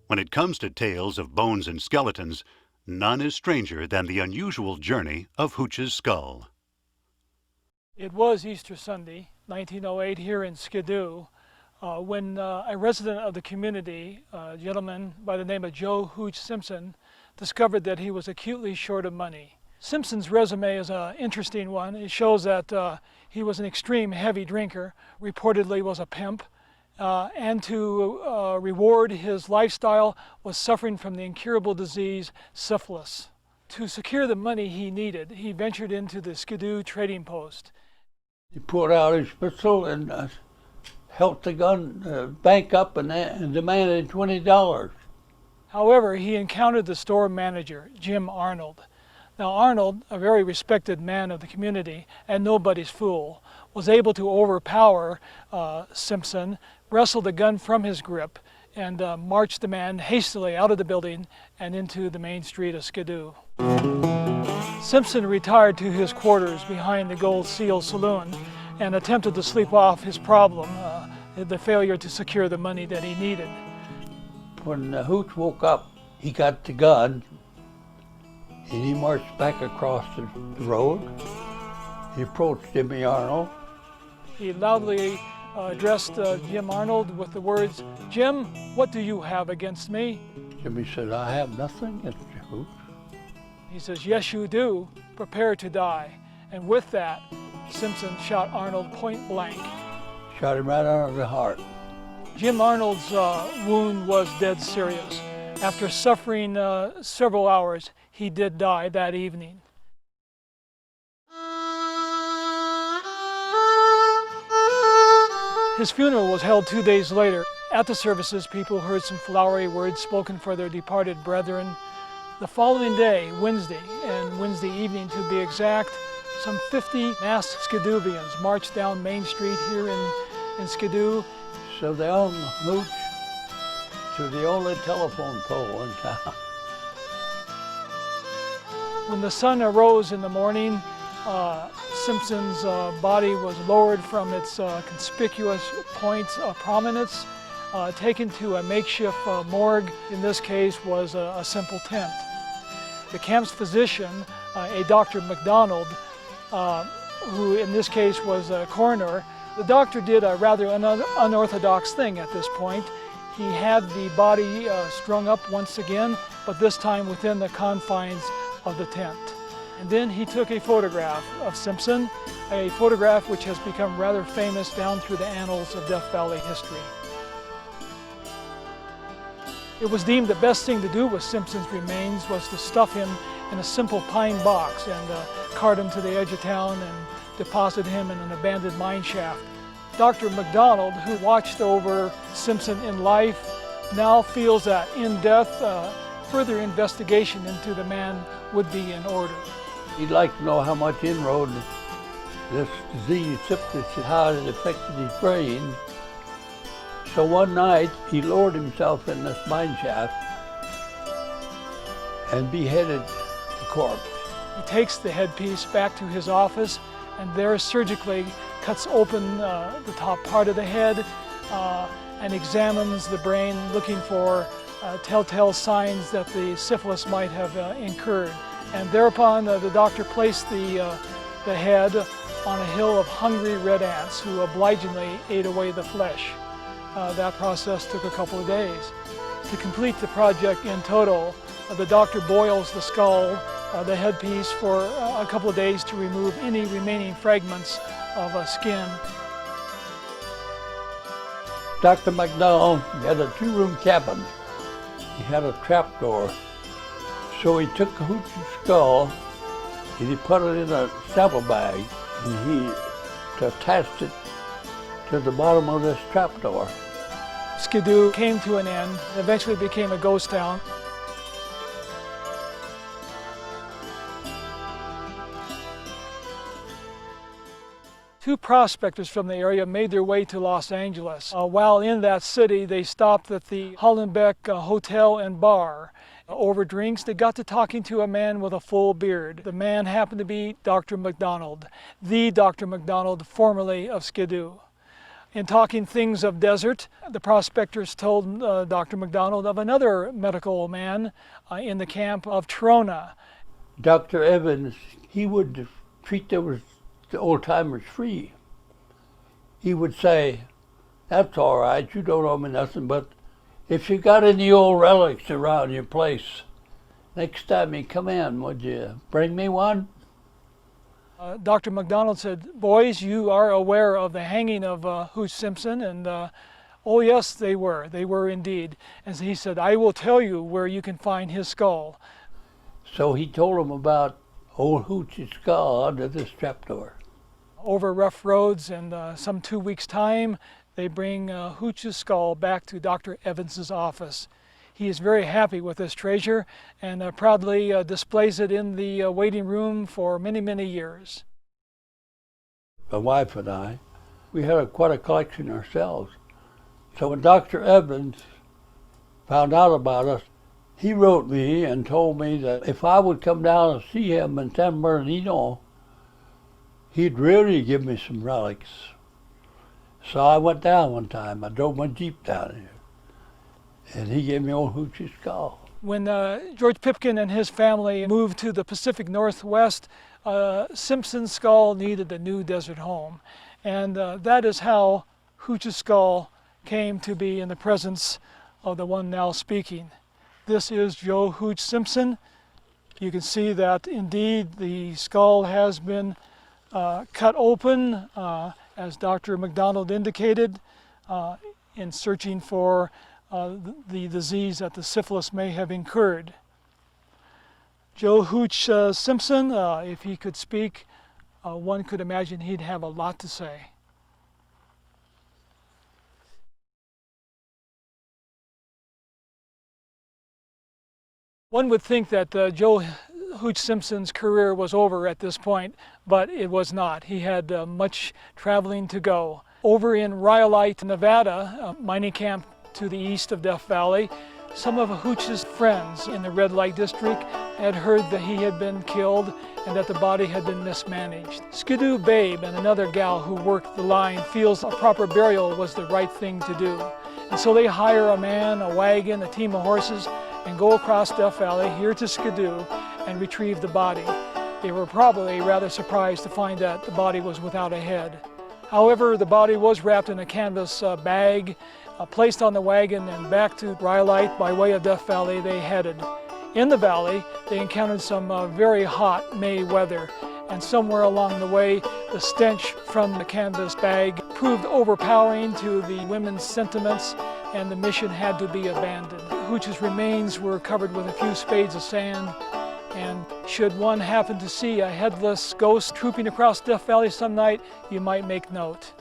When it comes to tales of bones and skeletons, none is stranger than the unusual journey of Hooch's skull. It was Easter Sunday, 1908, here in Skidoo, when a resident of the community, a gentleman by the name of Joe Hooch Simpson, discovered that he was acutely short of money. Simpson's resume is an interesting one. It shows that he was an extreme heavy drinker, reportedly was a pimp, and to reward his lifestyle was suffering from the incurable disease syphilis. To secure the money he needed, he ventured into the Skidoo trading post. He pulled out his pistol and held the bank up and demanded $20. However, he encountered the store manager, Jim Arnold. Now Arnold, a very respected man of the community and nobody's fool, was able to overpower Simpson, wrestle the gun from his grip, and march the man hastily out of the building and into the main street of Skidoo. Simpson retired to his quarters behind the Gold Seal Saloon and attempted to sleep off his problem, the failure to secure the money that he needed. When Hooch woke up, he got the gun and he marched back across the road. He approached Jimmy Arnold. He loudly addressed Jim Arnold with the words, "Jim, what do you have against me?" Jimmy said, "I have nothing against you, Hooch." He says, "Yes, you do. Prepare to die." And with that, Simpson shot Arnold point blank. Shot him right under the heart. Jim Arnold's wound was dead serious. After suffering several hours, he did die that evening. His funeral was held 2 days later. At the services, people heard some flowery words spoken for their departed brethren. The following day, Wednesday, and Wednesday evening to be exact, some 50 masked Skidoovians marched down Main Street here in Skidoo. So they hung Hooch to the only telephone pole in town. When the sun arose in the morning, Simpson's body was lowered from its conspicuous points of prominence, taken to a makeshift morgue. In this case was a simple tent. The camp's physician, a Dr. MacDonald, who in this case was a coroner, the doctor did a rather unorthodox thing at this point. He had the body strung up once again, but this time within the confines of the tent. And then he took a photograph of Simpson, a photograph which has become rather famous down through the annals of Death Valley history. It was deemed the best thing to do with Simpson's remains was to stuff him in a simple pine box and cart him to the edge of town and deposit him in an abandoned mine shaft. Dr. MacDonald, who watched over Simpson in life, now feels that in death, further investigation into the man would be in order. He'd like to know how much inroad this disease, syphilis, how it affected his brain. So one night, he lowered himself in this mine shaft and beheaded the corpse. He takes the headpiece back to his office and there surgically cuts open the top part of the head and examines the brain, looking for telltale signs that the syphilis might have incurred. And thereupon the doctor placed the head on a hill of hungry red ants who obligingly ate away the flesh. That process took a couple of days. To complete the project in total, the doctor boils the skull, the headpiece, for a couple of days to remove any remaining fragments of skin. Dr. MacDonald had a two-room cabin. He had a trapdoor. So he took Hooch's skull and he put it in a sample bag and he attached it to the bottom of this trapdoor. Skidoo came to an end, eventually became a ghost town. Two prospectors from the area made their way to Los Angeles. While in that city, they stopped at the Hollenbeck Hotel and Bar. Over drinks, they got to talking to a man with a full beard. The man happened to be Dr. MacDonald, the Dr. MacDonald, formerly of Skidoo. In talking things of desert, the prospectors told Dr. MacDonald of another medical man in the camp of Trona. Dr. Evans, he would treat those old-timers free. He would say, "That's all right, you don't owe me nothing, but if you got any old relics around your place, next time you come in, would you bring me one?" Dr. MacDonald said, "Boys, you are aware of the hanging of Hooch Simpson," and oh yes, they were indeed. And he said, "I will tell you where you can find his skull." So he told them about old Hooch's skull under this trapdoor. Over rough roads and some 2 weeks' time, they bring Hooch's skull back to Dr. Evans's office. He is very happy with this treasure and proudly displays it in the waiting room for many, many years. My wife and I, we had quite a collection ourselves. So when Dr. Evans found out about us, he wrote me and told me that if I would come down and see him in San Bernardino, he'd really give me some relics. So I went down one time. I drove my Jeep down here, and he gave me old Hooch's skull. When George Pipkin and his family moved to the Pacific Northwest, Simpson's skull needed a new desert home. And that is how Hooch's skull came to be in the presence of the one now speaking. This is Joe Hooch Simpson. You can see that indeed the skull has been cut open, as Dr. MacDonald indicated, in searching for the disease that the syphilis may have incurred. Joe Hooch Simpson, if he could speak, one could imagine he'd have a lot to say. One would think that Joe Hooch Simpson's career was over at this point, but it was not. He had much traveling to go. Over in Rhyolite, Nevada, a mining camp to the east of Death Valley, some of Hooch's friends in the red light district had heard that he had been killed and that the body had been mismanaged. Skidoo Babe and another gal who worked the line feels a proper burial was the right thing to do. And so they hire a man, a wagon, a team of horses, and go across Death Valley here to Skidoo and retrieve the body. They were probably rather surprised to find that the body was without a head. However, the body was wrapped in a canvas bag, placed on the wagon, and back to Rhyolite by way of Death Valley they headed. In the valley, they encountered some very hot May weather, and somewhere along the way, the stench from the canvas bag proved overpowering to the women's sentiments, and the mission had to be abandoned. Hooch's remains were covered with a few spades of sand, and should one happen to see a headless ghost trooping across Death Valley some night, you might make note.